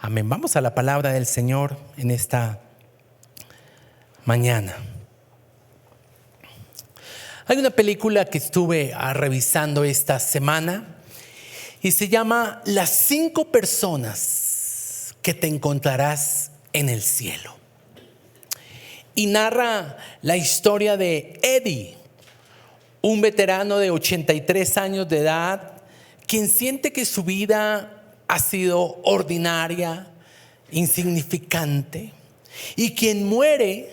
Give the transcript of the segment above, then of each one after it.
Amén. Vamos a la palabra del Señor en esta mañana. Hay una película que estuve revisando esta semana y se llama Las 5 personas que te encontrarás en el cielo. Y narra la historia de Eddie, un veterano de 83 años de edad, quien siente que su vida ha sido ordinaria, insignificante, y quien muere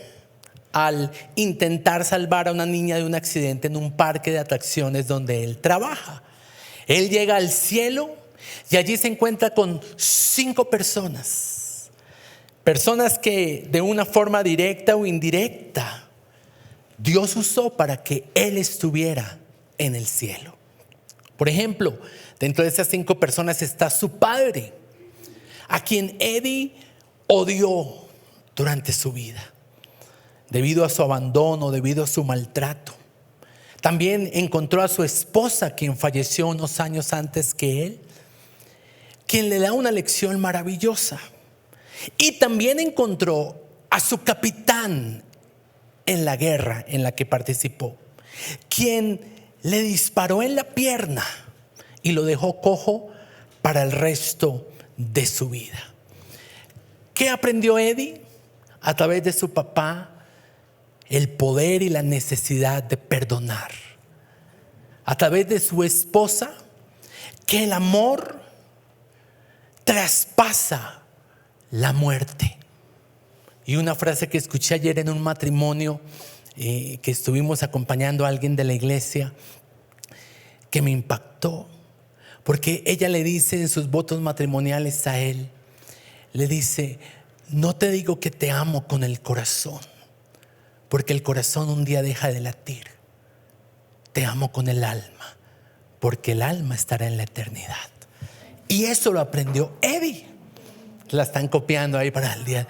al intentar salvar a una niña de un accidente en un parque de atracciones donde él trabaja. Él llega al cielo y allí se encuentra con 5 personas que de una forma directa o indirecta Dios usó para que él estuviera en el cielo. Por ejemplo, dentro de esas 5 personas está su padre, a quien Eddie odió durante su vida, debido a su abandono, debido a su maltrato. También encontró a su esposa, quien falleció unos años antes que él, quien le da una lección maravillosa. Y también encontró a su capitán en la guerra en la que participó, quien le disparó en la pierna y lo dejó cojo para el resto de su vida. ¿Qué aprendió Eddie? A través de su papá, el poder y la necesidad de perdonar. A través de su esposa, que el amor traspasa la muerte. Y una frase que escuché ayer en un matrimonio que estuvimos acompañando a alguien de la iglesia, que me impactó, porque ella le dice en sus votos matrimoniales a él, le dice: no te digo que te amo con el corazón, porque el corazón un día deja de latir. Te amo con el alma, porque el alma estará en la eternidad. Y eso lo aprendió Eddie. La están copiando ahí para el día.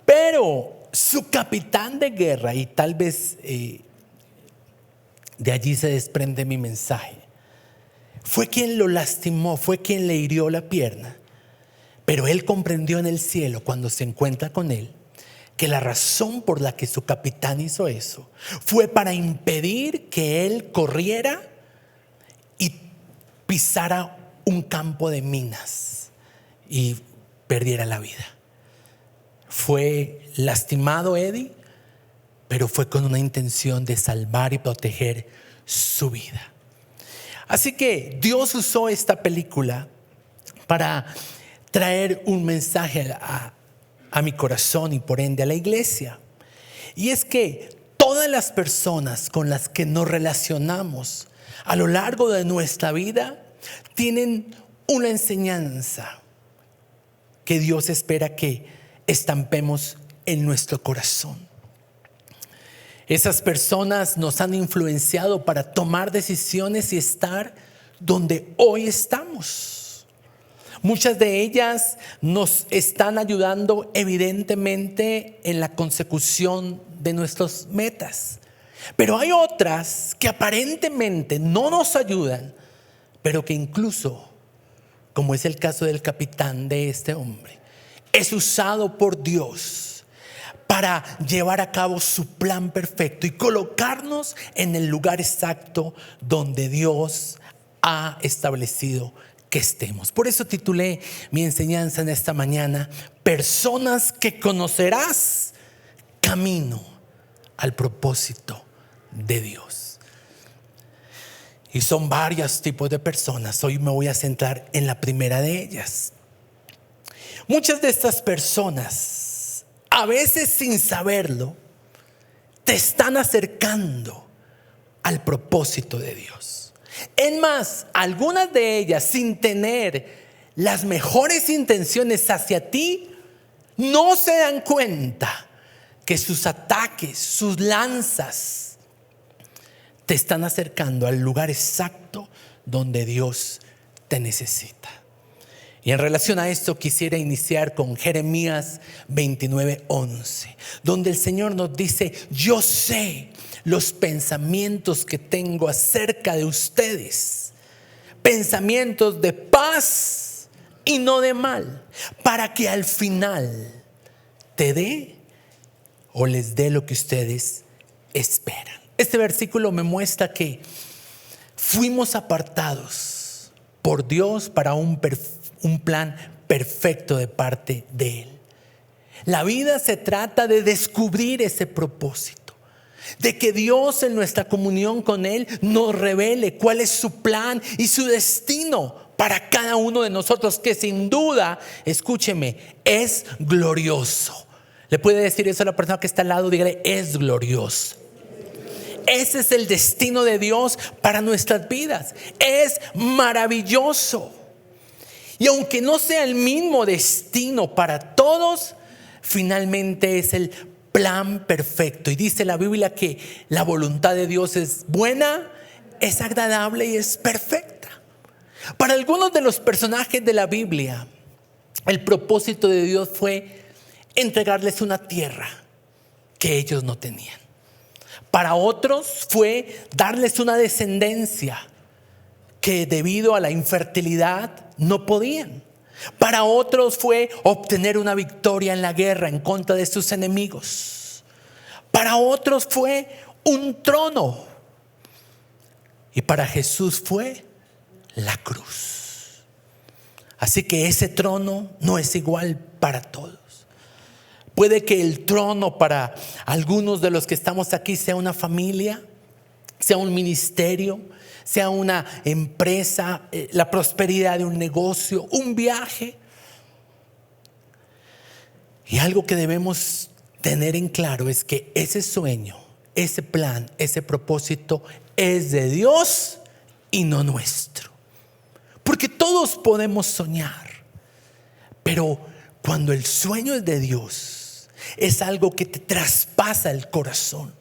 Pero su capitán de guerra, y tal vez de allí se desprende mi mensaje, fue quien lo lastimó, fue quien le hirió la pierna. Pero él comprendió en el cielo, cuando se encuentra con él, que la razón por la que su capitán hizo eso fue para impedir que él corriera y pisara un campo de minas y perdiera la vida. Fue lastimado Eddie, pero fue con una intención de salvar y proteger su vida. Así que Dios usó esta película para traer un mensaje a mi corazón y por ende a la iglesia. Y es que todas las personas con las que nos relacionamos a lo largo de nuestra vida tienen una enseñanza que Dios espera que estampemos en nuestro corazón. Esas personas nos han influenciado para tomar decisiones y estar donde hoy estamos. Muchas de ellas nos están ayudando evidentemente en la consecución de nuestras metas. Pero hay otras que aparentemente no nos ayudan, pero que incluso, como es el caso del capitán de este hombre, es usado por Dios para llevar a cabo su plan perfecto y colocarnos en el lugar exacto donde Dios ha establecido que estemos. Por eso titulé mi enseñanza en esta mañana: personas que conocerás, camino al propósito de Dios. Y son varios tipos de personas. Hoy me voy a centrar en la primera de ellas. Muchas de estas personas, a veces sin saberlo, te están acercando al propósito de Dios. Es más, algunas de ellas, sin tener las mejores intenciones hacia ti, no se dan cuenta que sus ataques, sus lanzas, te están acercando al lugar exacto donde Dios te necesita. Y en relación a esto quisiera iniciar con Jeremías 29:11, donde el Señor nos dice: yo sé los pensamientos que tengo acerca de ustedes, pensamientos de paz y no de mal, para que al final te dé o les dé lo que ustedes esperan. Este versículo me muestra que fuimos apartados por Dios para un plan perfecto de parte de Él. La vida se trata de descubrir ese propósito, de que Dios en nuestra comunión con Él nos revele cuál es su plan y su destino para cada uno de nosotros, que sin duda, escúcheme, es glorioso. Le puede decir eso a la persona que está al lado, dígale, es glorioso. Ese es el destino de Dios para nuestras vidas. Es maravilloso. Y aunque no sea el mismo destino para todos, finalmente es el plan perfecto. Y dice la Biblia que la voluntad de Dios es buena, es agradable y es perfecta. Para algunos de los personajes de la Biblia, el propósito de Dios fue entregarles una tierra que ellos no tenían. Para otros fue darles una descendencia que debido a la infertilidad no podían. Para otros fue obtener una victoria en la guerra en contra de sus enemigos. Para otros fue un trono. Y para Jesús fue la cruz. Así que ese trono no es igual para todos. Puede que el trono para algunos de los que estamos aquí sea una familia, sea un ministerio, sea una empresa, la prosperidad de un negocio, un viaje. Y algo que debemos tener en claro es que ese sueño, ese plan, ese propósito es de Dios y no nuestro. Porque todos podemos soñar, pero cuando el sueño es de Dios, es algo que te traspasa el corazón.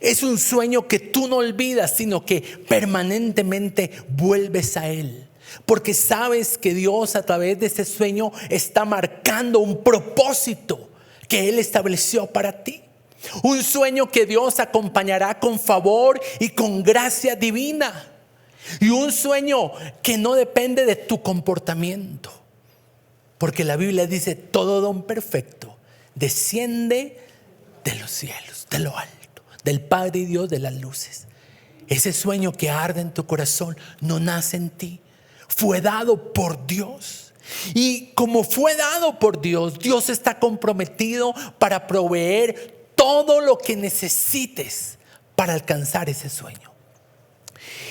Es un sueño que tú no olvidas, sino que permanentemente vuelves a Él. Porque sabes que Dios a través de ese sueño está marcando un propósito que Él estableció para ti. Un sueño que Dios acompañará con favor y con gracia divina. Y un sueño que no depende de tu comportamiento. Porque la Biblia dice, todo don perfecto desciende de los cielos, de lo alto, del Padre y Dios de las luces. Ese sueño que arde en tu corazón no nace en ti, fue dado por Dios. Y como fue dado por Dios, Dios está comprometido para proveer todo lo que necesites para alcanzar ese sueño.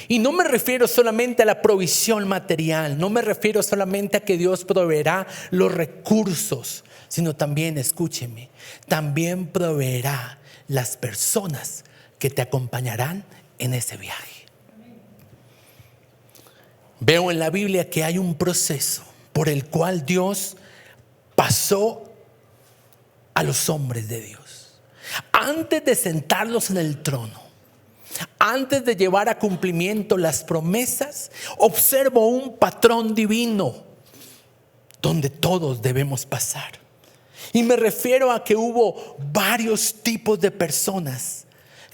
Y no me refiero solamente a la provisión material, no me refiero solamente a que Dios proveerá los recursos, sino también, escúcheme, también proveerá las personas que te acompañarán en ese viaje. Veo en la Biblia que hay un proceso por el cual Dios pasó a los hombres de Dios. Antes de sentarlos en el trono, antes de llevar a cumplimiento las promesas, observo un patrón divino donde todos debemos pasar. Y me refiero a que hubo varios tipos de personas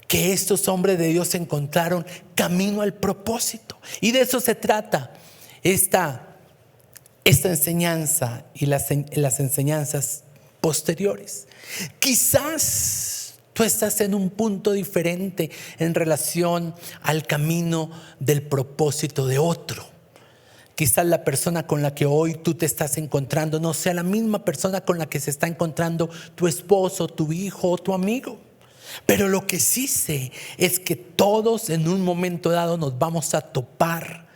que estos hombres de Dios encontraron camino al propósito. Y de eso se trata esta enseñanza y las enseñanzas posteriores. Quizás tú estás en un punto diferente en relación al camino del propósito de otro. Quizás la persona con la que hoy tú te estás encontrando no sea la misma persona con la que se está encontrando tu esposo, tu hijo o tu amigo. Pero lo que sí sé es que todos en un momento dado nos vamos a topar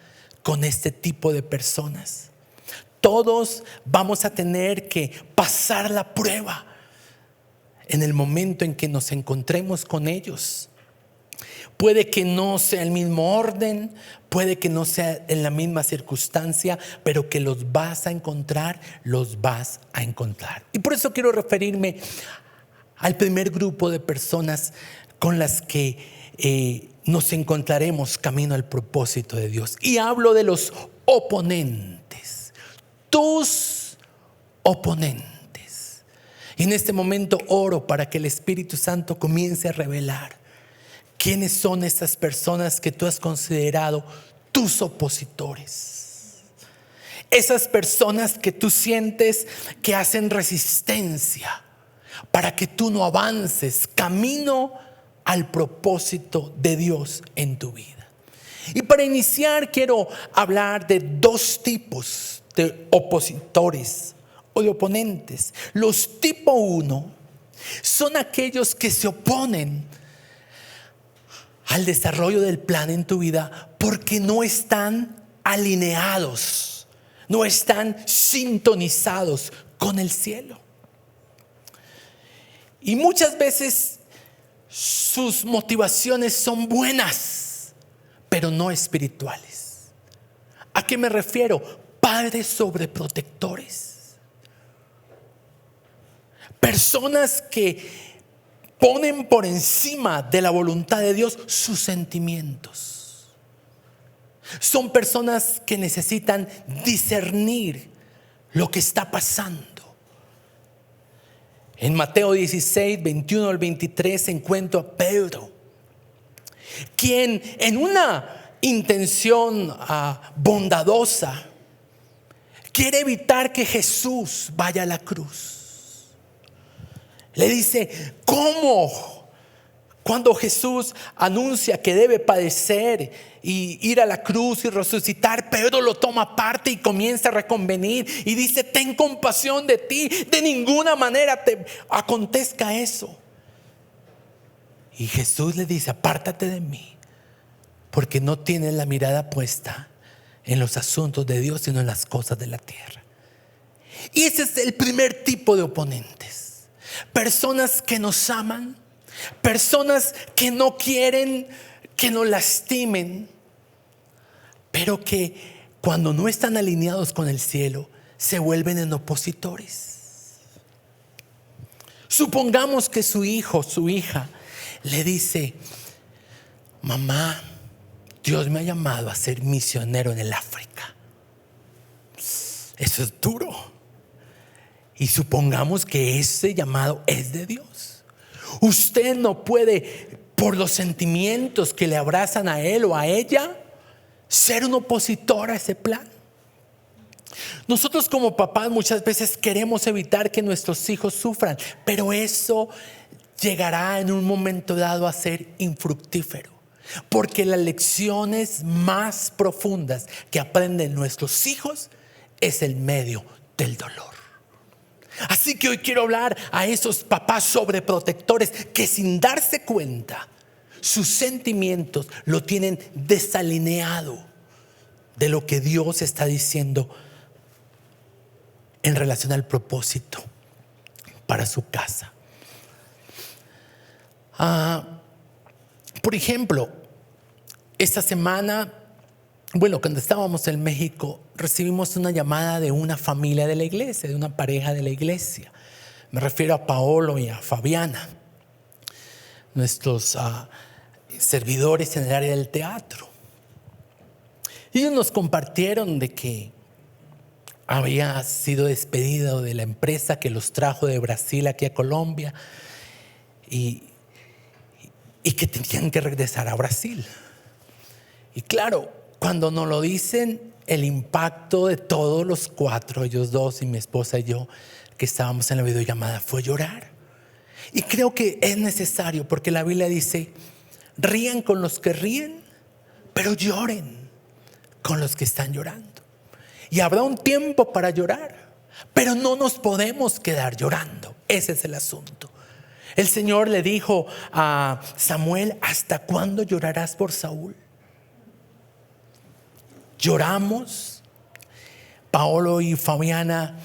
con este tipo de personas. Todos vamos a tener que pasar la prueba en el momento en que nos encontremos con ellos. Puede que no sea el mismo orden, puede que no sea en la misma circunstancia, pero que los vas a encontrar. Y por eso quiero referirme al primer grupo de personas con las que nos encontraremos camino al propósito de Dios. Y hablo de los oponentes, tus oponentes. Y en este momento oro para que el Espíritu Santo comience a revelar quiénes son esas personas que tú has considerado tus opositores. Esas personas que tú sientes que hacen resistencia para que tú no avances camino al propósito de Dios en tu vida. Y para iniciar quiero hablar de dos tipos de opositores o de oponentes. Los tipo 1 son aquellos que se oponen al desarrollo del plan en tu vida porque no están alineados, no están sintonizados con el cielo. Y muchas veces sus motivaciones son buenas, pero no espirituales. ¿A qué me refiero? Padres sobreprotectores. Personas que ponen por encima de la voluntad de Dios sus sentimientos. Son personas que necesitan discernir lo que está pasando. En Mateo 16, 21 al 23 encuentro a Pedro, quien en una intención bondadosa quiere evitar que Jesús vaya a la cruz. Le dice, ¿cómo? Cuando Jesús anuncia que debe padecer y ir a la cruz y resucitar, Pedro lo toma aparte y comienza a reconvenir y dice, ten compasión de ti, de ninguna manera te acontezca eso. Y Jesús le dice, apártate de mí, porque no tienes la mirada puesta en los asuntos de Dios, sino en las cosas de la tierra. Y ese es el primer tipo de oponentes. Personas que nos aman, personas que no quieren que nos lastimen, pero que cuando no están alineados con el cielo se vuelven en opositores. Supongamos que su hijo, su hija le dice, mamá, Dios me ha llamado a ser misionero en el África. Eso es duro. Y supongamos que ese llamado es de Dios. Usted no puede, por los sentimientos que le abrazan a él o a ella, ser un opositor a ese plan. Nosotros como papás muchas veces queremos evitar que nuestros hijos sufran, pero eso llegará en un momento dado a ser infructífero. Porque las lecciones más profundas que aprenden nuestros hijos es el medio del dolor. Así que hoy quiero hablar a esos papás sobreprotectores que sin darse cuenta sus sentimientos lo tienen desalineado de lo que Dios está diciendo en relación al propósito para su casa. Por ejemplo, esta semana, cuando estábamos en México, recibimos una llamada de una familia de la iglesia, de una pareja de la iglesia. Me refiero a Paolo y a Fabiana, nuestros servidores en el área del teatro. Ellos nos compartieron de que había sido despedido de la empresa que los trajo de Brasil aquí a Colombia y que tenían que regresar a Brasil. Y claro, cuando nos lo dicen, el impacto de todos los cuatro, ellos dos y mi esposa y yo, que estábamos en la videollamada, fue llorar. Y creo que es necesario, porque la Biblia dice, rían con los que ríen, pero lloren con los que están llorando. Y habrá un tiempo para llorar, pero no nos podemos quedar llorando. Ese es el asunto. El Señor le dijo a Samuel, ¿hasta cuándo llorarás por Saúl? Lloramos. Paolo y Fabiana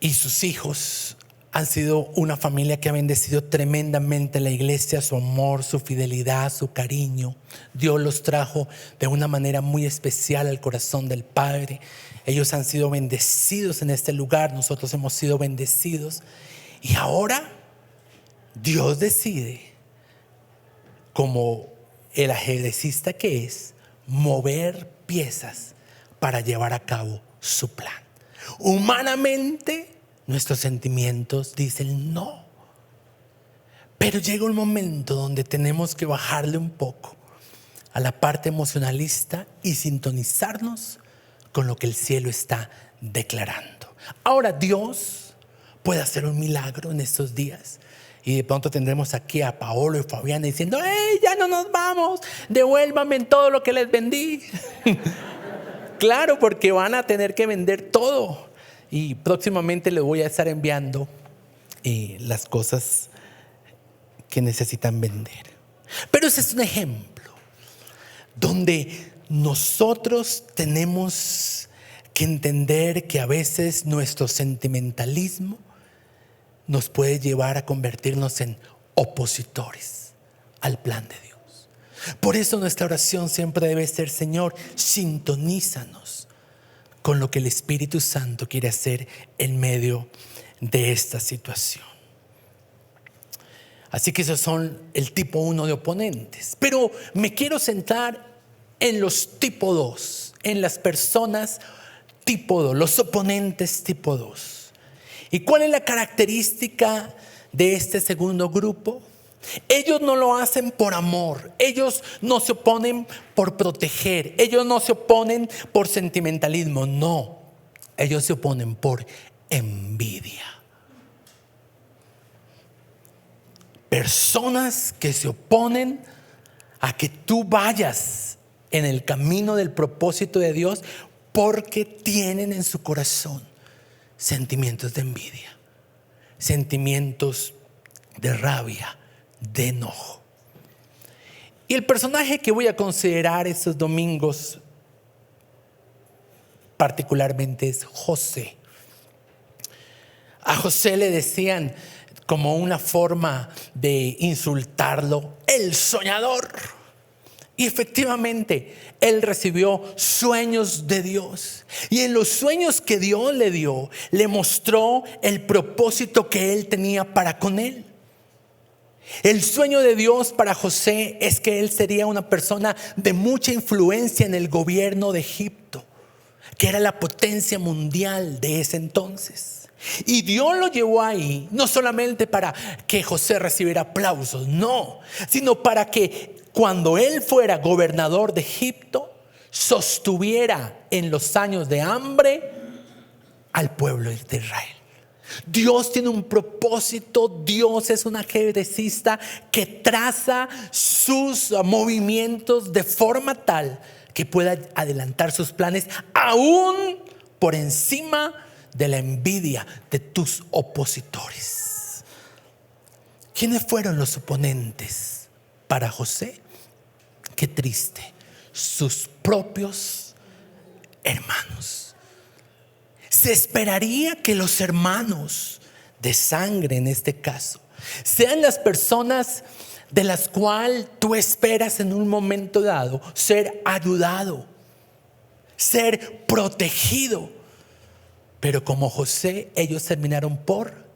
y sus hijos han sido una familia que ha bendecido tremendamente la iglesia, su amor, su fidelidad, su cariño. Dios los trajo de una manera muy especial al corazón del Padre. Ellos han sido bendecidos en este lugar, nosotros hemos sido bendecidos. Y ahora Dios decide, como el ajedrecista que es, mover piezas para llevar a cabo su plan. Humanamente, nuestros sentimientos dicen no, pero llega un momento donde tenemos que bajarle un poco a la parte emocionalista y sintonizarnos con lo que el cielo está declarando. Ahora Dios puede hacer un milagro en estos días. Y de pronto tendremos aquí a Paolo y Fabiana diciendo: ¡Hey, ya no nos vamos! Devuélvanme todo lo que les vendí. Claro, porque van a tener que vender todo. Y próximamente les voy a estar enviando las cosas que necesitan vender. Pero ese es un ejemplo donde nosotros tenemos que entender que a veces nuestro sentimentalismo nos puede llevar a convertirnos en opositores al plan de Dios. Por eso nuestra oración siempre debe ser: Señor, sintonízanos con lo que el Espíritu Santo quiere hacer en medio de esta situación. Así que esos son el tipo 1 de oponentes. Pero me quiero centrar en los tipo 2, en las personas tipo 2, los oponentes tipo 2. ¿Y cuál es la característica de este segundo grupo? Ellos no lo hacen por amor, ellos no se oponen por proteger, ellos no se oponen por sentimentalismo, no, ellos se oponen por envidia. Personas que se oponen a que tú vayas en el camino del propósito de Dios porque tienen en su corazón sentimientos de envidia, sentimientos de rabia, de enojo. Y el personaje que voy a considerar estos domingos particularmente es José. A José le decían, como una forma de insultarlo, el soñador. Y efectivamente, él recibió sueños de Dios. Y en los sueños que Dios le dio, le mostró el propósito que él tenía para con él. El sueño de Dios para José es que él sería una persona de mucha influencia en el gobierno de Egipto, que era la potencia mundial de ese entonces. Y Dios lo llevó ahí no solamente para que José recibiera aplausos, no, sino para que cuando él fuera gobernador de Egipto, sostuviera en los años de hambre al pueblo de Israel. Dios tiene un propósito. Dios es un ajedrecista que traza sus movimientos de forma tal que pueda adelantar sus planes aún por encima de la envidia de tus opositores. ¿Quiénes fueron los oponentes para José? Qué triste, sus propios hermanos. Se esperaría que los hermanos de sangre, en este caso, sean las personas de las cuales tú esperas en un momento dado ser ayudado, ser protegido. Pero como José, ellos terminaron por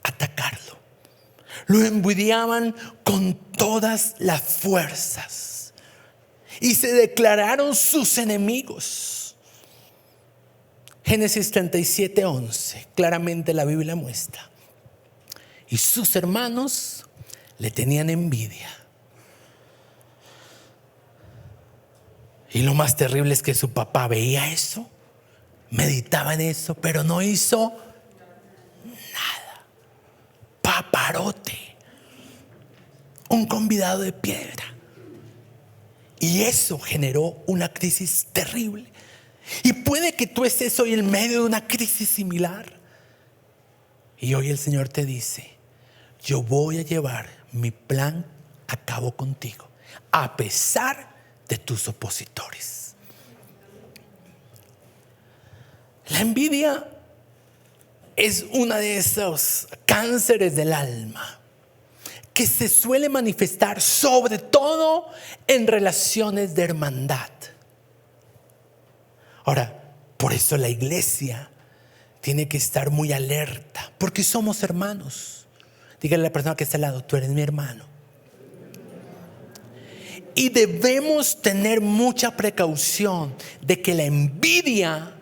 atacarlo. Lo envidiaban con todas las fuerzas y se declararon sus enemigos. Génesis 37:11, claramente la Biblia muestra. Y sus hermanos le tenían envidia. Y lo más terrible es que su papá veía eso, meditaba en eso, pero no hizo nada. Paparote, un convidado de piedra. Y eso generó una crisis terrible. Y puede que tú estés hoy en medio de una crisis similar. Y hoy el Señor te dice: yo voy a llevar mi plan a cabo contigo, a pesar de tus opositores. La envidia es una de esos cánceres del alma que se suele manifestar sobre todo en relaciones de hermandad. Ahora, por eso la iglesia tiene que estar muy alerta, porque somos hermanos. Dígale a la persona que está al lado: tú eres mi hermano. Y debemos tener mucha precaución de que la envidia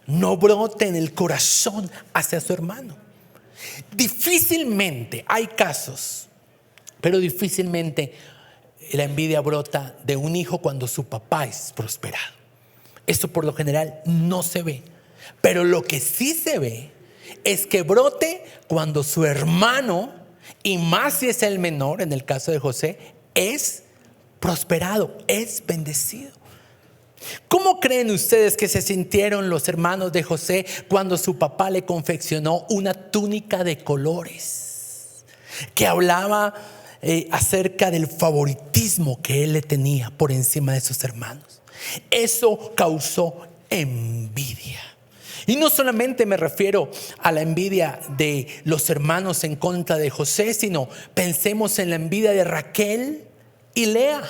no brote en el corazón hacia su hermano. Difícilmente, hay casos, pero difícilmente la envidia brota de un hijo cuando su papá es prosperado. Eso por lo general no se ve. Pero lo que sí se ve es que brote cuando su hermano, y más si es el menor, en el caso de José, es prosperado, es bendecido. ¿Cómo creen ustedes que se sintieron los hermanos de José cuando su papá le confeccionó una túnica de colores que hablaba acerca del favoritismo que él le tenía por encima de sus hermanos? Eso causó envidia. Y no solamente me refiero a la envidia de los hermanos en contra de José, sino pensemos en la envidia de Raquel y Lea.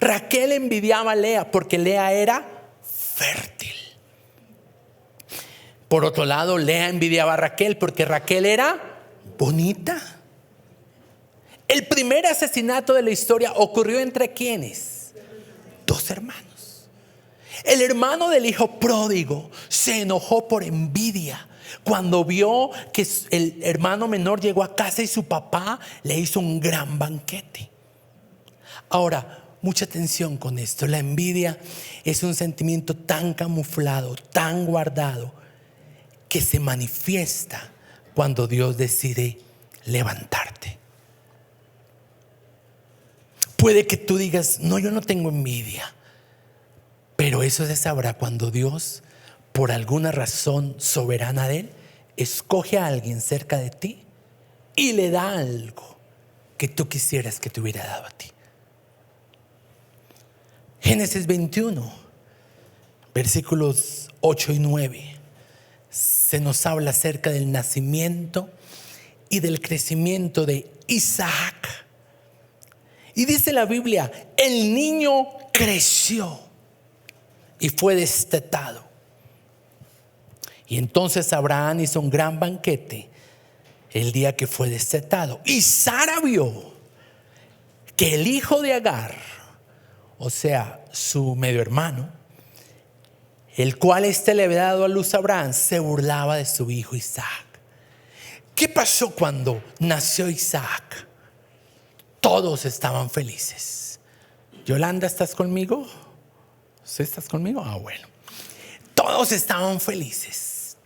Raquel envidiaba a Lea porque Lea era fértil. Por otro lado, Lea envidiaba a Raquel porque Raquel era bonita. El primer asesinato de la historia ocurrió entre ¿quiénes? Dos hermanos. El hermano del hijo pródigo se enojó por envidia cuando vio que el hermano menor llegó a casa y su papá le hizo un gran banquete. Ahora, mucha atención con esto. La envidia es un sentimiento tan camuflado, tan guardado, que se manifiesta cuando Dios decide levantarte. Puede que tú digas, no, yo no tengo envidia. Pero eso se sabrá cuando Dios, por alguna razón soberana de Él, escoge a alguien cerca de ti y le da algo que tú quisieras que te hubiera dado a ti. Génesis 21, versículos 8 y 9, se nos habla acerca del nacimiento y del crecimiento de Isaac. Y dice la Biblia, el niño creció y fue destetado. Y entonces Abraham hizo un gran banquete el día que fue destetado. Y Sara vio que el hijo de Agar, o sea, su medio hermano, el cual le había dado a luz a Abraham, se burlaba de su hijo Isaac. ¿Qué pasó cuando nació Isaac? Todos estaban felices. Yolanda, ¿estás conmigo? ¿Sí estás conmigo? Ah, bueno. Todos estaban felices.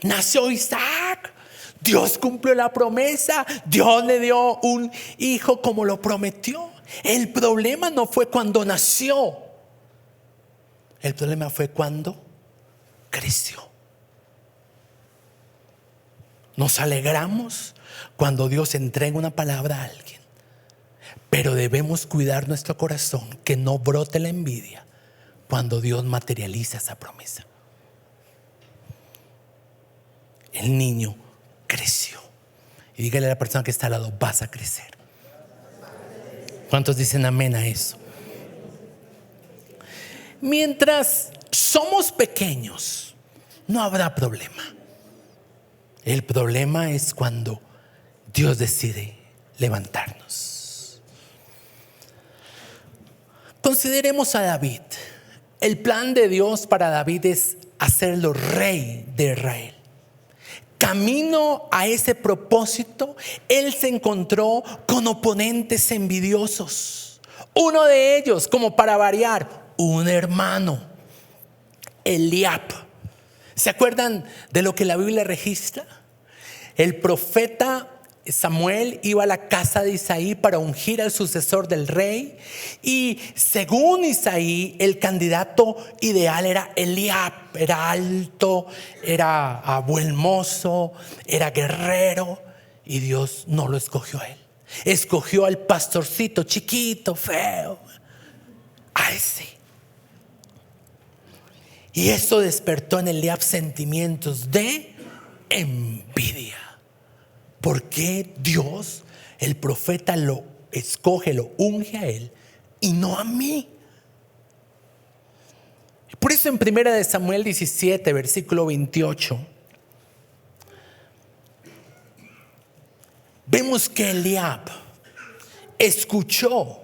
Nació Isaac. Dios cumplió la promesa. Dios le dio un hijo como lo prometió. El problema no fue cuando nació. El problema fue cuando creció. Nos alegramos cuando Dios entrega una palabra a alguien, pero debemos cuidar nuestro corazón que no brote la envidia cuando Dios materializa esa promesa. El niño creció. Y dígale a la persona que está al lado, vas a crecer. ¿Cuántos dicen amén a eso? Mientras somos pequeños, no habrá problema. El problema es cuando Dios decide levantarnos. Consideremos a David. El plan de Dios para David es hacerlo rey de Israel. Camino a ese propósito, él se encontró con oponentes envidiosos. Uno de ellos, como para variar, un hermano, Eliab. ¿Se acuerdan de lo que la Biblia registra? El profeta Samuel iba a la casa de Isaí para ungir al sucesor del rey, y según Isaí, el candidato ideal era Eliab. Era alto, era buen mozo, era guerrero, y Dios no lo escogió a él. Escogió al pastorcito chiquito, feo, a ese. Y eso despertó en Eliab sentimientos de envidia. ¿Por qué Dios, el profeta, lo escoge, lo unge a él y no a mí? Por eso en 1 Samuel 17, versículo 28, vemos que Eliab escuchó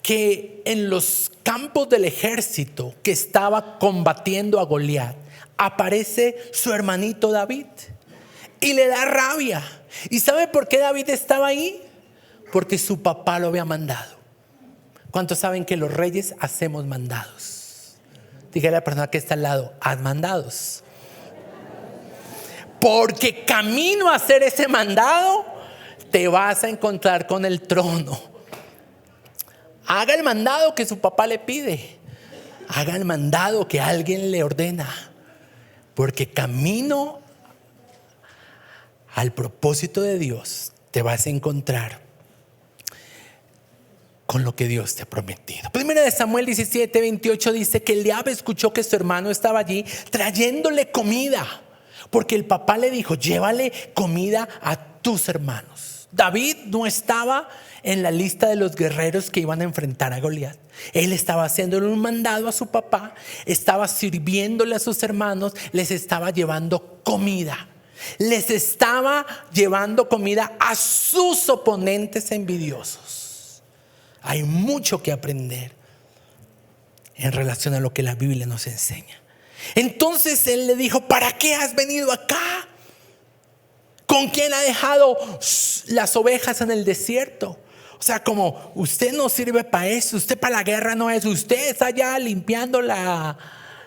que en los campos del ejército que estaba combatiendo a Goliat aparece su hermanito David y le da rabia. ¿Y sabe por qué David estaba ahí? Porque su papá lo había mandado. ¿Cuántos saben que los reyes hacemos mandados? Dígale a la persona que está al lado, haz mandados. Porque camino a hacer ese mandado, te vas a encontrar con el trono. Haga el mandado que su papá le pide. Haga el mandado que alguien le ordena. Porque camino al propósito de Dios, te vas a encontrar con lo que Dios te ha prometido. Primera de Samuel 17:28 dice que Eliab escuchó que su hermano estaba allí trayéndole comida, porque el papá le dijo, llévale comida a tus hermanos. David no estaba en la lista de los guerreros que iban a enfrentar a Goliat. Él estaba haciéndole un mandado a su papá, estaba sirviéndole a sus hermanos, les estaba llevando comida. Les estaba llevando comida a sus oponentes envidiosos. Hay mucho que aprender en relación a lo que la Biblia nos enseña. Entonces él le dijo, ¿para qué has venido acá? ¿Con quién ha dejado las ovejas en el desierto? O sea, como usted no sirve para eso, usted para la guerra no es, usted está allá limpiando la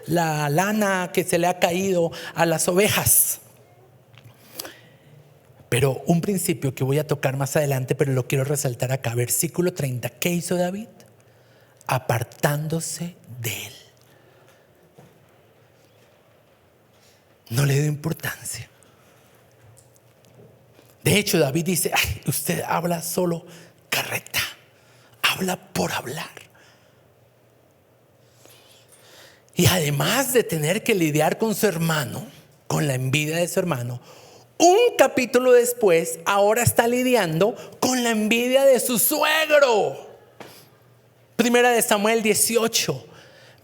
lana que se le ha caído a las ovejas. Pero un principio que voy a tocar más adelante, pero lo quiero resaltar acá, versículo 30. ¿Qué hizo David? Apartándose de él. No le dio importancia. De hecho, David dice, ay, usted habla solo carreta, habla por hablar. Y además de tener que lidiar con su hermano, con la envidia de su hermano, un capítulo después, ahora está lidiando con la envidia de su suegro. Primera de Samuel 18,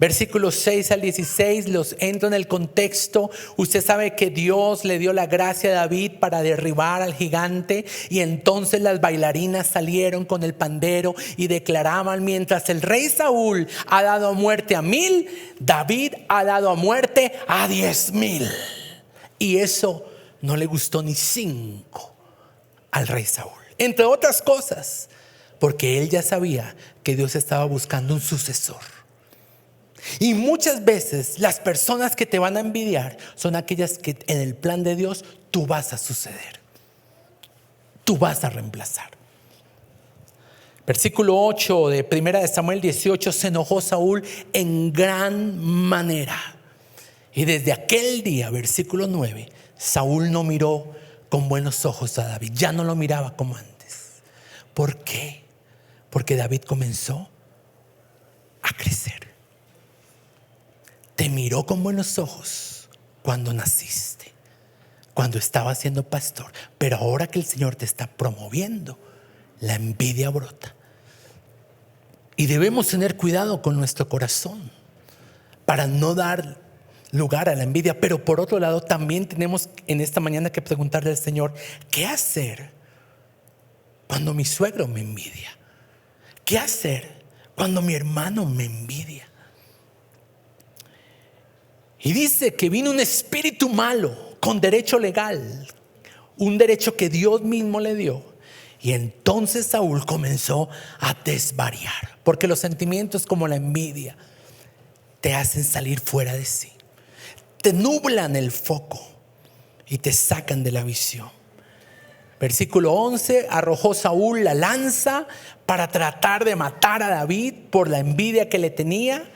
versículos 6 al 16, los entro en el contexto. Usted sabe que Dios le dio la gracia a David para derribar al gigante, y entonces las bailarinas salieron con el pandero y declaraban, mientras el rey Saúl ha dado muerte a 1000, David ha dado muerte a 10,000. Y eso no le gustó ni 5 al rey Saúl. Entre otras cosas, porque él ya sabía que Dios estaba buscando un sucesor. Y muchas veces las personas que te van a envidiar son aquellas que en el plan de Dios tú vas a suceder, tú vas a reemplazar. Versículo 8 de Primera de Samuel 18, se enojó Saúl en gran manera. Y desde aquel día, versículo 9, Saúl no miró con buenos ojos a David, ya no lo miraba como antes. ¿Por qué? Porque David comenzó a crecer. Te miró con buenos ojos cuando naciste, cuando estabas siendo pastor, pero ahora que el Señor te está promoviendo, la envidia brota. Y debemos tener cuidado con nuestro corazón para no dar lugar a la envidia. Pero por otro lado, también tenemos en esta mañana que preguntarle al Señor, ¿qué hacer cuando mi suegro me envidia? ¿Qué hacer cuando mi hermano me envidia? Y dice que vino un espíritu malo con derecho legal, un derecho que Dios mismo le dio. Y entonces Saúl comenzó a desvariar, porque los sentimientos como la envidia te hacen salir fuera de sí, te nublan el foco y te sacan de la visión. Versículo 11, arrojó Saúl la lanza para tratar de matar a David por la envidia que le tenía,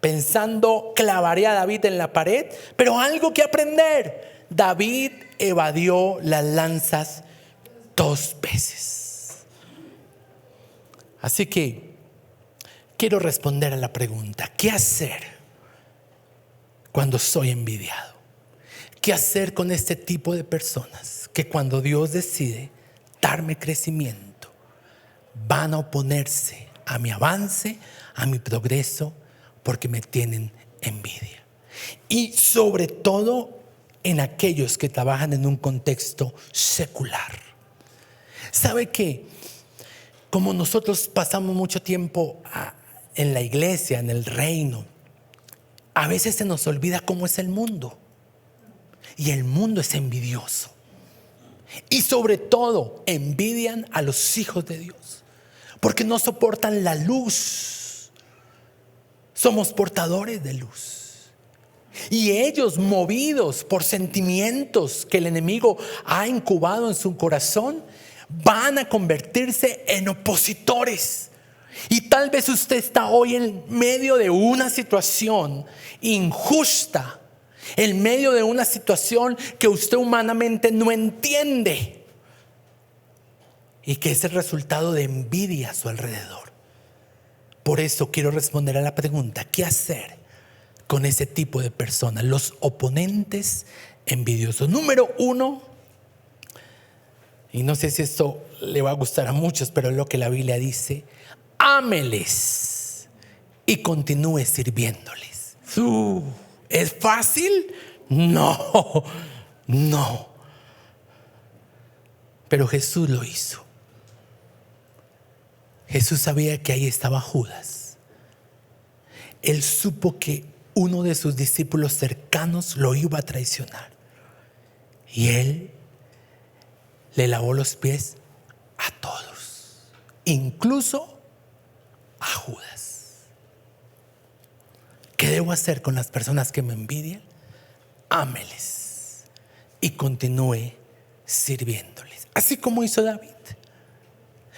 pensando clavaría a David en la pared. Pero algo que aprender, David evadió las lanzas 2 veces. Así que quiero responder a la pregunta, ¿qué hacer cuando soy envidiado? ¿Qué hacer con este tipo de personas que cuando Dios decide darme crecimiento van a oponerse a mi avance, a mi progreso, porque me tienen envidia? Y sobre todo en aquellos que trabajan en un contexto secular. ¿Sabe qué? Como nosotros pasamos mucho tiempo en la iglesia, en el reino, a veces se nos olvida cómo es el mundo. Y el mundo es envidioso. Y sobre todo envidian a los hijos de Dios, porque no soportan la luz. Somos portadores de luz. Y ellos, movidos por sentimientos que el enemigo ha incubado en su corazón, van a convertirse en opositores. Y tal vez usted está hoy en medio de una situación injusta, en medio de una situación que usted humanamente no entiende y que es el resultado de envidia a su alrededor. Por eso quiero responder a la pregunta: ¿qué hacer con ese tipo de personas? Los oponentes envidiosos. Número 1, y no sé si esto le va a gustar a muchos, pero es lo que la Biblia dice: ámeles y continúe sirviéndoles. ¿Es fácil? No. Pero Jesús lo hizo. Jesús sabía que ahí estaba Judas. Él supo que uno de sus discípulos cercanos lo iba a traicionar. Y él le lavó los pies a todos, incluso a Judas. ¿Qué debo hacer con las personas que me envidian? Ámeles y continúe sirviéndoles, así como hizo David.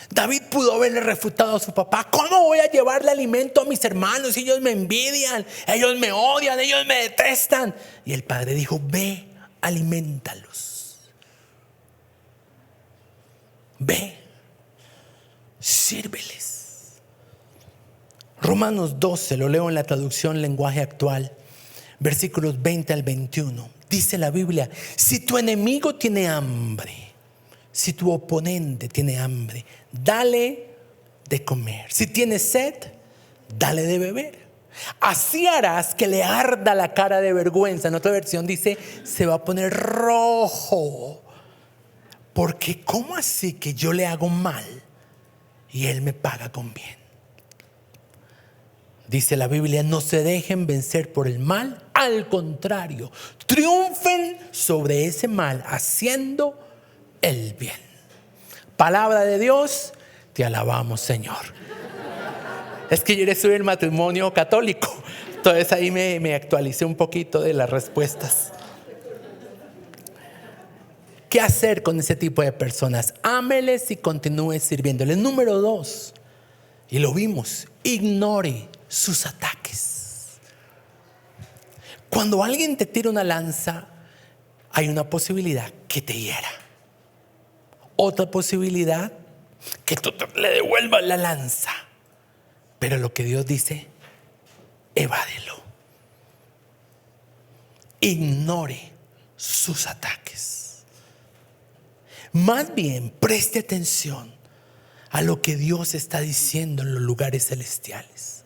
David pudo haberle refutado a su papá: ¿cómo voy a llevarle alimento a mis hermanos? Ellos me envidian, ellos me odian, ellos me detestan. Y el padre dijo: ve, aliméntalos. Ve, sírveles. Romanos 12, lo leo en la traducción lenguaje actual, versículos 20 al 21. Dice la Biblia: si tu enemigo tiene hambre, si tu oponente tiene hambre, dale de comer. Si tiene sed, dale de beber. Así harás que le arda la cara de vergüenza. En otra versión dice: se va a poner rojo. Porque ¿cómo así que yo le hago mal y él me paga con bien? Dice la Biblia: no se dejen vencer por el mal. Al contrario, triunfen sobre ese mal haciendo el bien. Palabra de Dios, te alabamos, Señor. Es que yo estuve en el matrimonio católico, entonces ahí me actualicé un poquito de las respuestas. ¿Qué hacer con ese tipo de personas? Ámeles y continúe sirviéndoles. Número 2, y lo vimos: ignore sus ataques. Cuando alguien te tira una lanza, hay una posibilidad que te hiera. Otra posibilidad, que tú le devuelvas la lanza. Pero lo que Dios dice: evádelo. Ignore sus ataques. Más bien, preste atención a lo que Dios está diciendo en los lugares celestiales.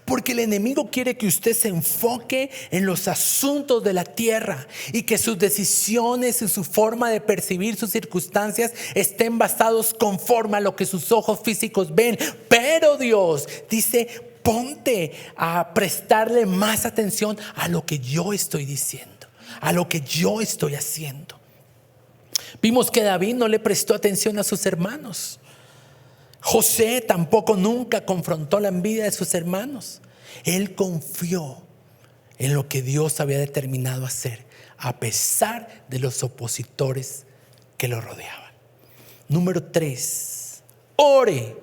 Porque el enemigo quiere que usted se enfoque en los asuntos de la tierra y que sus decisiones y su forma de percibir sus circunstancias estén basados conforme a lo que sus ojos físicos ven. Pero Dios dice: ponte a prestarle más atención a lo que yo estoy diciendo, a lo que yo estoy haciendo. Vimos que David no le prestó atención a sus hermanos. José tampoco nunca confrontó la envidia de sus hermanos. Él confió en lo que Dios había determinado hacer, a pesar de los opositores que lo rodeaban. Número 3, ore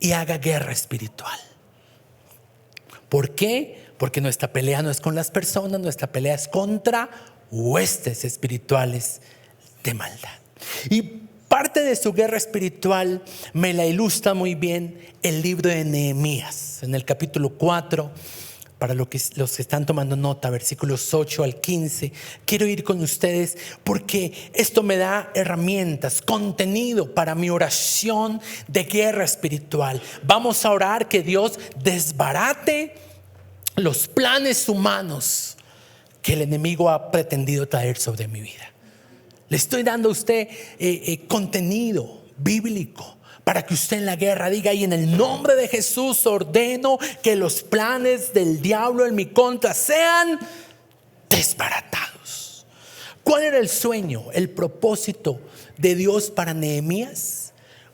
y haga guerra espiritual. ¿Por qué? Porque nuestra pelea no es con las personas, nuestra pelea es contra huestes espirituales de maldad. Y parte de su guerra espiritual me la ilustra muy bien el libro de Nehemías, en el capítulo 4. Para los que están tomando nota, versículos 8 al 15, quiero ir con ustedes porque esto me da herramientas, contenido para mi oración de guerra espiritual. Vamos a orar que Dios desbarate los planes humanos que el enemigo ha pretendido traer sobre mi vida. Le estoy dando a usted contenido bíblico para que usted en la guerra diga: y en el nombre de Jesús ordeno que los planes del diablo en mi contra sean desbaratados. ¿Cuál era el sueño, el propósito de Dios para Nehemías?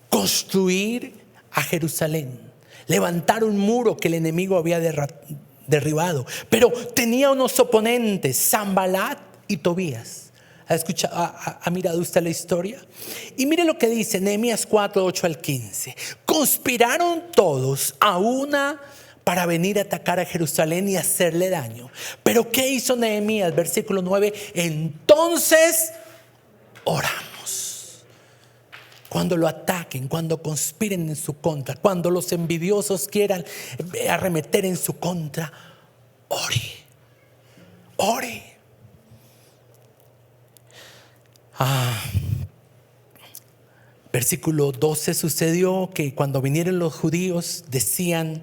Construir a Jerusalén, levantar un muro que el enemigo había derribado. Pero tenía unos oponentes, Sanbalat y Tobías. ¿Ha mirado usted la historia? Y mire lo que dice Nehemías 4, 8 al 15. Conspiraron todos a una para venir a atacar a Jerusalén y hacerle daño. Pero ¿qué hizo Nehemías? Versículo 9. Entonces oramos. Cuando lo ataquen, cuando conspiren en su contra, cuando los envidiosos quieran arremeter en su contra, ore. Versículo 12, sucedió que cuando vinieron los judíos decían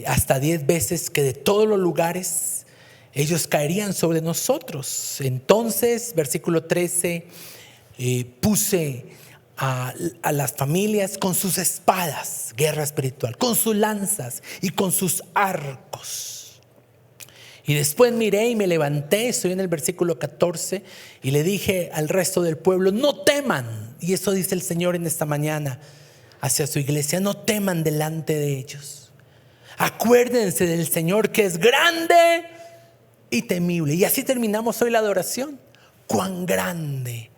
hasta 10 veces que de todos los lugares ellos caerían sobre nosotros. Entonces, versículo 13, puse a las familias con sus espadas, guerra espiritual, con sus lanzas y con sus arcos. Y después miré y me levanté, estoy en el versículo 14, y le dije al resto del pueblo: no teman. Y eso dice el Señor en esta mañana hacia su iglesia: no teman delante de ellos. Acuérdense del Señor, que es grande y temible. Y así terminamos hoy la adoración. Cuán grande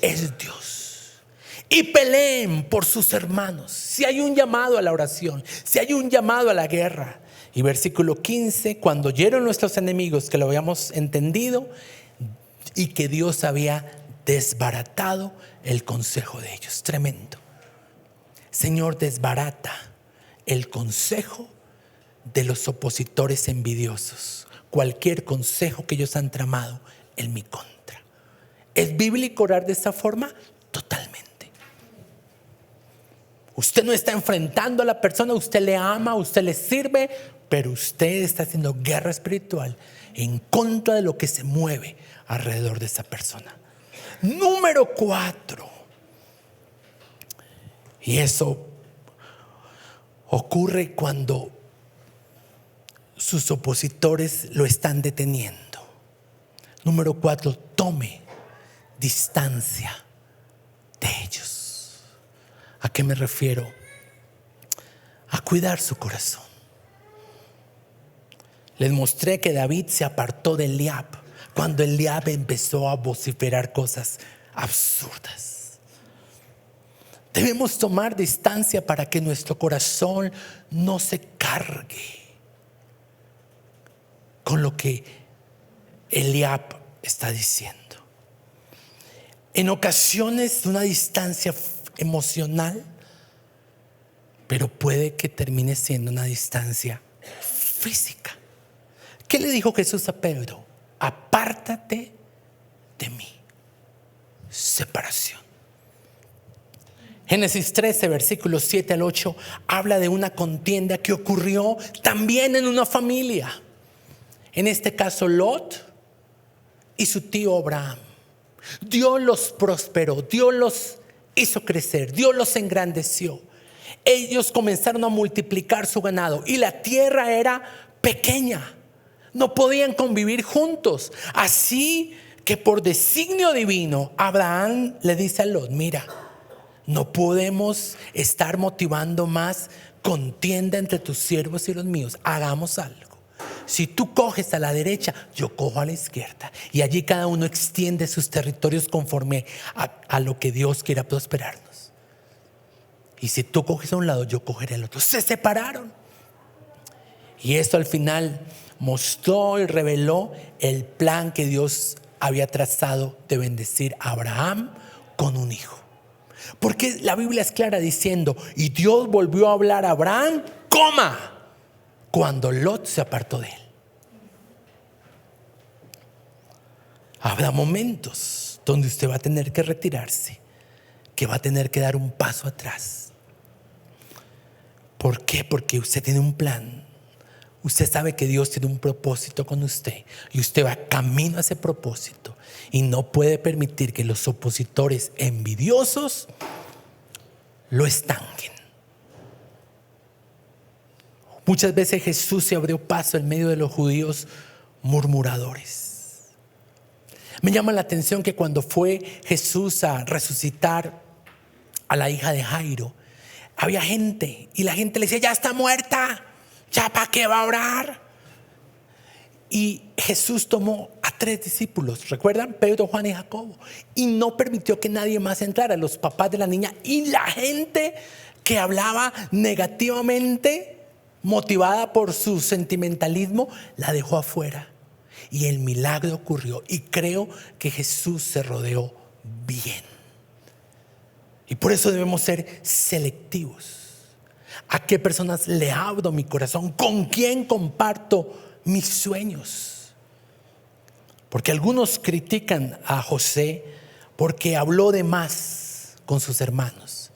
es Dios. Y peleen por sus hermanos. Si hay un llamado a la oración, si hay un llamado a la guerra. Y versículo 15, cuando oyeron nuestros enemigos que lo habíamos entendido y que Dios había desbaratado el consejo de ellos. Tremendo. Señor, desbarata el consejo de los opositores envidiosos. Cualquier consejo que ellos han tramado en mi contra. ¿Es bíblico orar de esta forma? Totalmente. Usted no está enfrentando a la persona, usted le ama, usted le sirve, pero usted está haciendo guerra espiritual en contra de lo que se mueve alrededor de esa persona. Número 4. Y eso ocurre cuando sus opositores lo están deteniendo. Número 4, tome distancia de ellos. ¿A qué me refiero? A cuidar su corazón. Les mostré que David se apartó de Eliab cuando Eliab empezó a vociferar cosas absurdas. Debemos tomar distancia para que nuestro corazón no se cargue con lo que Eliab está diciendo. En ocasiones una distancia emocional, pero puede que termine siendo una distancia física. ¿Qué le dijo Jesús a Pedro? Apártate de mí. Separación. Génesis 13, versículos 7 al 8, habla de una contienda que ocurrió también en una familia. En este caso, Lot y su tío Abraham. Dios los prosperó, Dios los hizo crecer, Dios los engrandeció. Ellos comenzaron a multiplicar su ganado y la tierra era pequeña. No podían convivir juntos. Así que por designio divino, Abraham le dice a Lot: mira, no podemos estar motivando más contienda entre tus siervos y los míos. Hagamos algo. Si tú coges a la derecha, yo cojo a la izquierda. Y allí cada uno extiende sus territorios conforme a lo que Dios quiera prosperarnos. Y si tú coges a un lado, yo cogeré al otro. Se separaron. Y esto al final mostró y reveló el plan que Dios había trazado de bendecir a Abraham con un hijo. Porque la Biblia es clara diciendo: y Dios volvió a hablar a Abraham, cuando Lot se apartó de él. Habrá momentos donde usted va a tener que retirarse, que va a tener que dar un paso atrás. ¿Por qué? Porque usted tiene un plan. Usted sabe que Dios tiene un propósito con usted y usted va camino a ese propósito, y no puede permitir que los opositores envidiosos lo estanquen. Muchas veces Jesús se abrió paso en medio de los judíos murmuradores. Me llama la atención que cuando fue Jesús a resucitar a la hija de Jairo, había gente y la gente le decía: ya está muerta, ¿Ya para qué va a orar? Y Jesús tomó a 3 discípulos, ¿recuerdan? Pedro, Juan y Jacobo, y no permitió que nadie más entrara, los papás de la niña y la gente que hablaba negativamente, motivada por su sentimentalismo, la dejó afuera. Y el milagro ocurrió, y creo que Jesús se rodeó bien. Y por eso debemos ser selectivos. ¿A qué personas le abro mi corazón? ¿Con quién comparto mis sueños? Porque algunos critican a José porque habló de más con sus hermanos,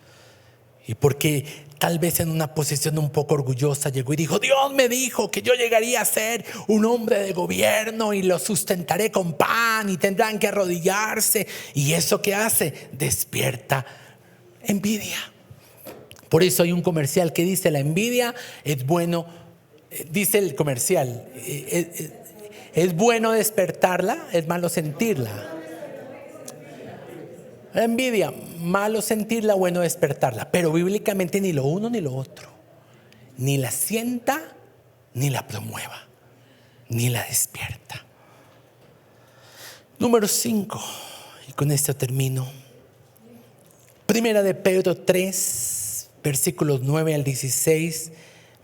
y porque tal vez en una posición un poco orgullosa llegó y dijo: Dios me dijo que yo llegaría a ser un hombre de gobierno y lo sustentaré con pan y tendrán que arrodillarse. Y eso que hace despierta envidia. Por eso hay un comercial que dice: la envidia es bueno. Dice el comercial: es bueno despertarla, es malo sentirla. La envidia, malo sentirla, bueno despertarla. Pero bíblicamente ni lo uno ni lo otro. Ni la sienta, ni la promueva, ni la despierta. Número 5, y con esto termino. Primera de Pedro 3, versículos 9 al 16.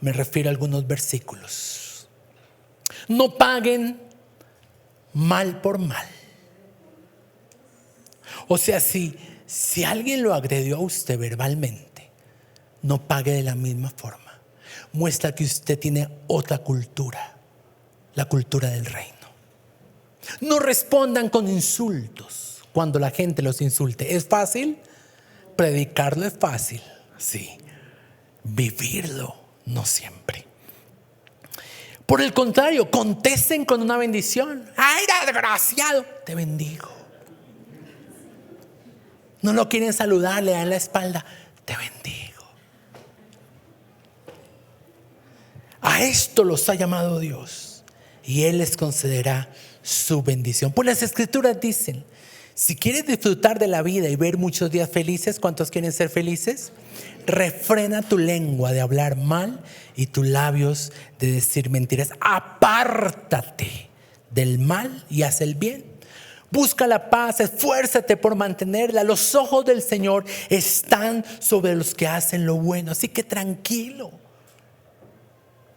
Me refiero a algunos versículos. No paguen mal por mal. O sea, si alguien lo agredió a usted verbalmente, no pague de la misma forma. Muestra que usted tiene otra cultura, la cultura del reino. No respondan con insultos cuando la gente los insulte. ¿Es fácil? Predicarlo es fácil, sí. Vivirlo no siempre. Por el contrario, contesten con una bendición. ¡Ay, desgraciado! Te bendigo. No lo quieren saludar, le dan la espalda. Te bendigo. A esto los ha llamado Dios, y Él les concederá su bendición. Pues las escrituras dicen: si quieres disfrutar de la vida y ver muchos días felices, ¿cuántos quieren ser felices? Refrena tu lengua de hablar mal y tus labios de decir mentiras. Apártate del mal y haz el bien. Busca la paz, esfuérzate por mantenerla. Los ojos del Señor están sobre los que hacen lo bueno. Así que tranquilo.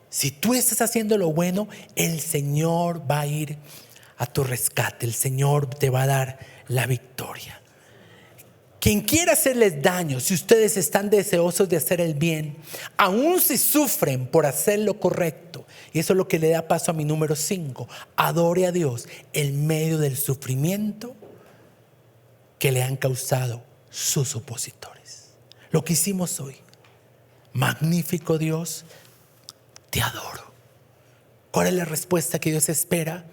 Si tú estás haciendo lo bueno, el Señor va a ir a tu rescate. El Señor te va a dar la victoria. Quien quiera hacerles daño, si ustedes están deseosos de hacer el bien, aun si sufren por hacer lo correcto, y eso es lo que le da paso a mi número 5, adore a Dios en medio del sufrimiento que le han causado sus opositores. Lo que hicimos hoy: magnífico Dios, te adoro. ¿Cuál es la respuesta que Dios espera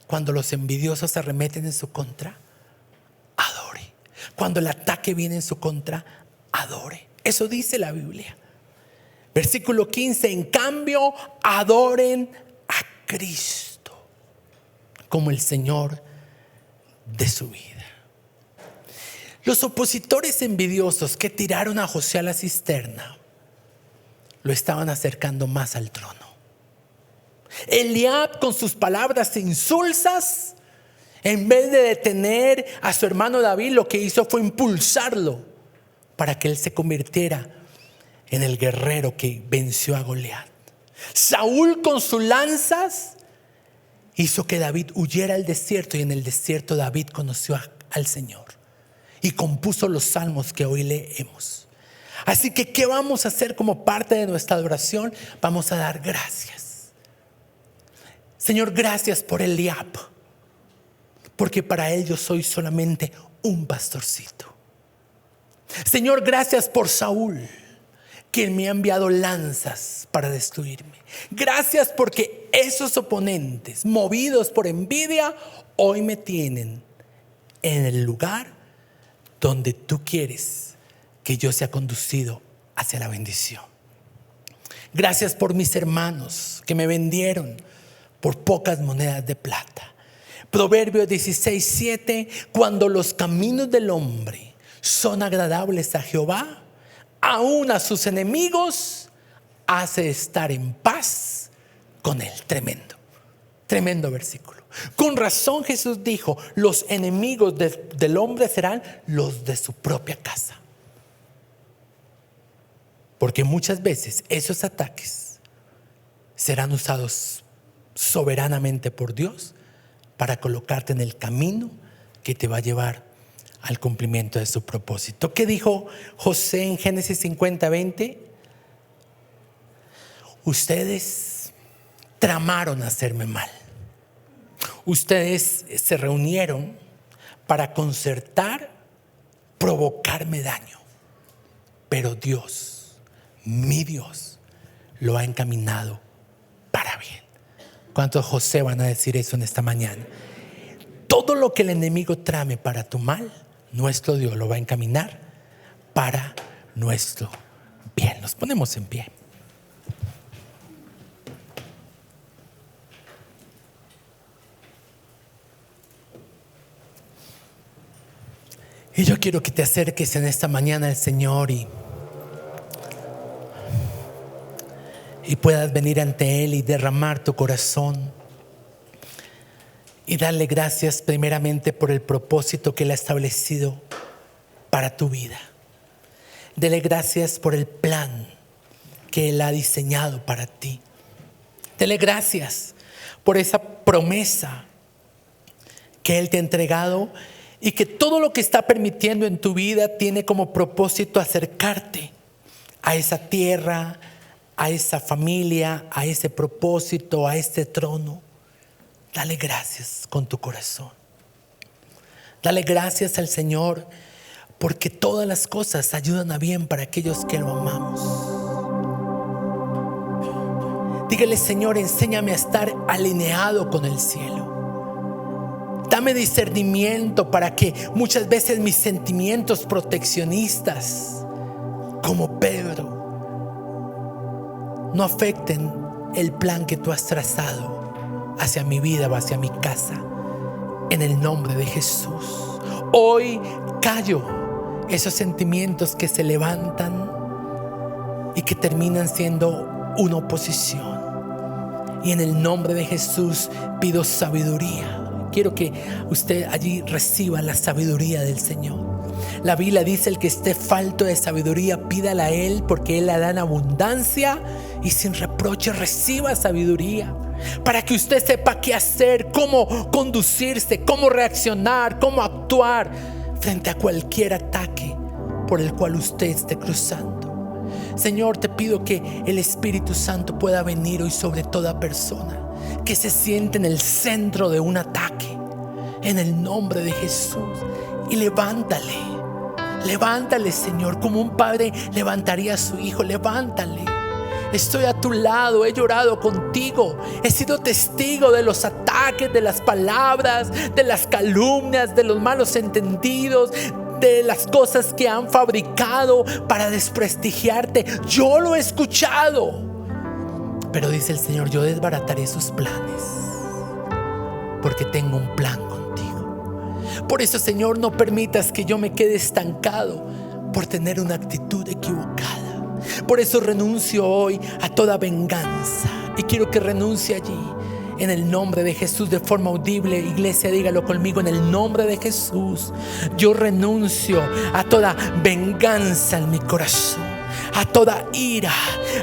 cuando los envidiosos se arremeten en su contra? Adore. Cuando el ataque viene en su contra, adore. Eso dice la Biblia. Versículo 15: en cambio, adoren a Cristo como el Señor de su vida. Los opositores envidiosos que tiraron a José a la cisterna lo estaban acercando más al trono. Eliab, con sus palabras insulsas, en vez de detener a su hermano David, lo que hizo fue impulsarlo para que él se convirtiera en el guerrero que venció a Goliat. Saúl, con sus lanzas, hizo que David huyera al desierto, y en el desierto David conoció al Señor y compuso los salmos que hoy leemos. Así que, ¿qué vamos a hacer como parte de nuestra adoración? Vamos a dar gracias. Señor, gracias por Eliab, porque para él yo soy solamente un pastorcito. Señor, gracias por Saúl, quien me ha enviado lanzas para destruirme. Gracias porque esos oponentes, movidos por envidia, hoy me tienen en el lugar donde tú quieres que yo sea conducido hacia la bendición. Gracias por mis hermanos que me vendieron por pocas monedas de plata. Proverbios 16:7: cuando los caminos del hombre son agradables a Jehová, aún a sus enemigos hace estar en paz con él. Tremendo versículo. Con razón Jesús dijo: los enemigos del hombre serán los de su propia casa. Porque muchas veces esos ataques serán usados soberanamente por Dios para colocarte en el camino que te va a llevar al cumplimiento de su propósito. ¿Qué dijo José en Génesis 50:20? Ustedes tramaron hacerme mal. Ustedes se reunieron para concertar, provocarme daño. Pero Dios, mi Dios, lo ha encaminado para bien. ¿Cuántos José van a decir eso en esta mañana? Todo lo que el enemigo trame para tu mal, nuestro Dios lo va a encaminar para nuestro bien. Nos ponemos en pie. Y yo quiero que te acerques en esta mañana al Señor y puedas venir ante Él y derramar tu corazón y darle gracias primeramente por el propósito que Él ha establecido para tu vida. Dele gracias por el plan que Él ha diseñado para ti. Dele gracias por esa promesa que Él te ha entregado y que todo lo que está permitiendo en tu vida tiene como propósito acercarte a esa tierra, a esa familia, a ese propósito, a este trono. Dale gracias con tu corazón. Dale gracias al Señor, porque todas las cosas ayudan a bien para aquellos que lo amamos. Dígale: Señor, enséñame a estar alineado con el cielo. Dame discernimiento para que muchas veces mis sentimientos proteccionistas, como Pedro, no afecten el plan que tú has trazado hacia mi vida o hacia mi casa. En el nombre de Jesús, hoy callo esos sentimientos que se levantan y que terminan siendo una oposición. Y en el nombre de Jesús pido sabiduría. Quiero que usted allí reciba la sabiduría del Señor. La Biblia dice: el que esté falto de sabiduría, pídala a Él, porque Él la da en abundancia y sin reproche. Reciba sabiduría para que usted sepa qué hacer, cómo conducirse, cómo reaccionar, cómo actuar frente a cualquier ataque por el cual usted esté cruzando. Señor, te pido que el Espíritu Santo pueda venir hoy sobre toda persona que se siente en el centro de un ataque, en el nombre de Jesús, y levántale, Señor, como un padre levantaría a su hijo. Levántale. Estoy a tu lado, he llorado contigo, he sido testigo de los ataques, de las palabras, de las calumnias, de los malos entendidos, de las cosas que han fabricado para desprestigiarte. Yo lo he escuchado. Pero dice el Señor: yo desbarataré sus planes, porque tengo un plan contigo. Por eso, Señor, no permitas que yo me quede estancado por tener una actitud equivocada. Por eso renuncio hoy a toda venganza, y quiero que renuncie allí en el nombre de Jesús de forma audible. Iglesia, dígalo conmigo: en el nombre de Jesús, yo renuncio a toda venganza en mi corazón, a toda ira,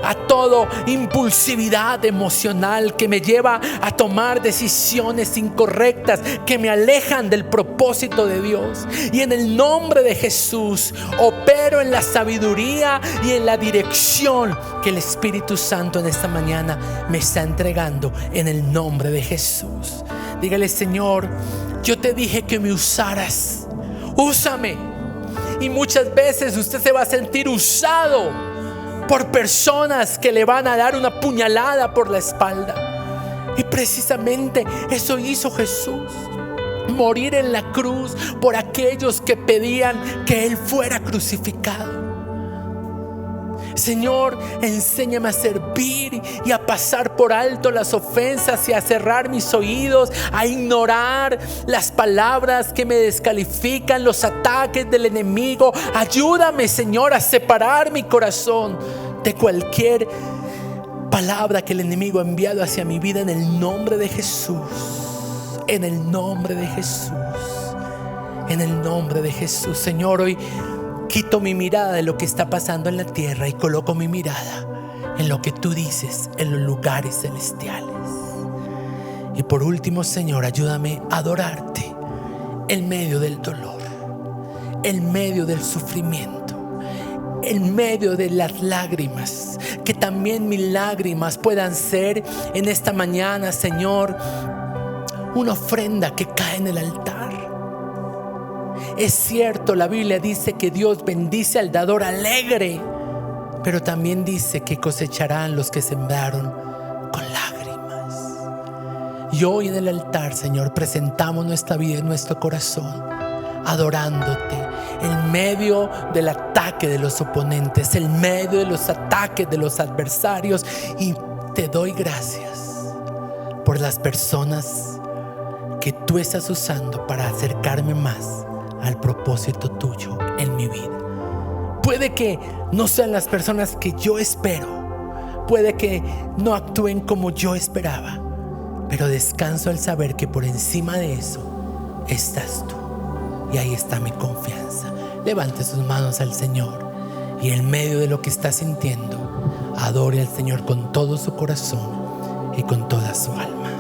a toda impulsividad emocional que me lleva a tomar decisiones incorrectas que me alejan del propósito de Dios. Y en el nombre de Jesús opero en la sabiduría y en la dirección que el Espíritu Santo en esta mañana me está entregando, en el nombre de Jesús. Dígale: Señor, yo te dije que me usaras, úsame. Y muchas veces usted se va a sentir usado por personas que le van a dar una puñalada por la espalda. Y precisamente eso hizo Jesús: morir en la cruz por aquellos que pedían que Él fuera crucificado. Señor, enséñame a servir y a pasar por alto las ofensas y a cerrar mis oídos, a ignorar las palabras que me descalifican, los ataques del enemigo. Ayúdame, Señor, a separar mi corazón de cualquier palabra que el enemigo ha enviado hacia mi vida en el nombre de Jesús. En el nombre de Jesús. En el nombre de Jesús. Señor, hoy quito mi mirada de lo que está pasando en la tierra y coloco mi mirada en lo que tú dices en los lugares celestiales. Y por último, Señor, ayúdame a adorarte en medio del dolor, en medio del sufrimiento, en medio de las lágrimas. Que también mis lágrimas puedan ser en esta mañana, Señor, una ofrenda que cae en el altar. Es cierto, la Biblia dice que Dios bendice al dador alegre, pero también dice que cosecharán los que sembraron con lágrimas. Y hoy en el altar, Señor, presentamos nuestra vida y nuestro corazón, adorándote en medio del ataque de los oponentes, en medio de los ataques de los adversarios. Y te doy gracias por las personas que tú estás usando para acercarme más al propósito tuyo en mi vida. Puede que no sean las personas que yo espero, puede que no actúen como yo esperaba, pero descanso al saber que por encima de eso estás tú, y ahí está mi confianza. Levante sus manos al Señor y en medio de lo que está sintiendo, adore al Señor con todo su corazón y con toda su alma.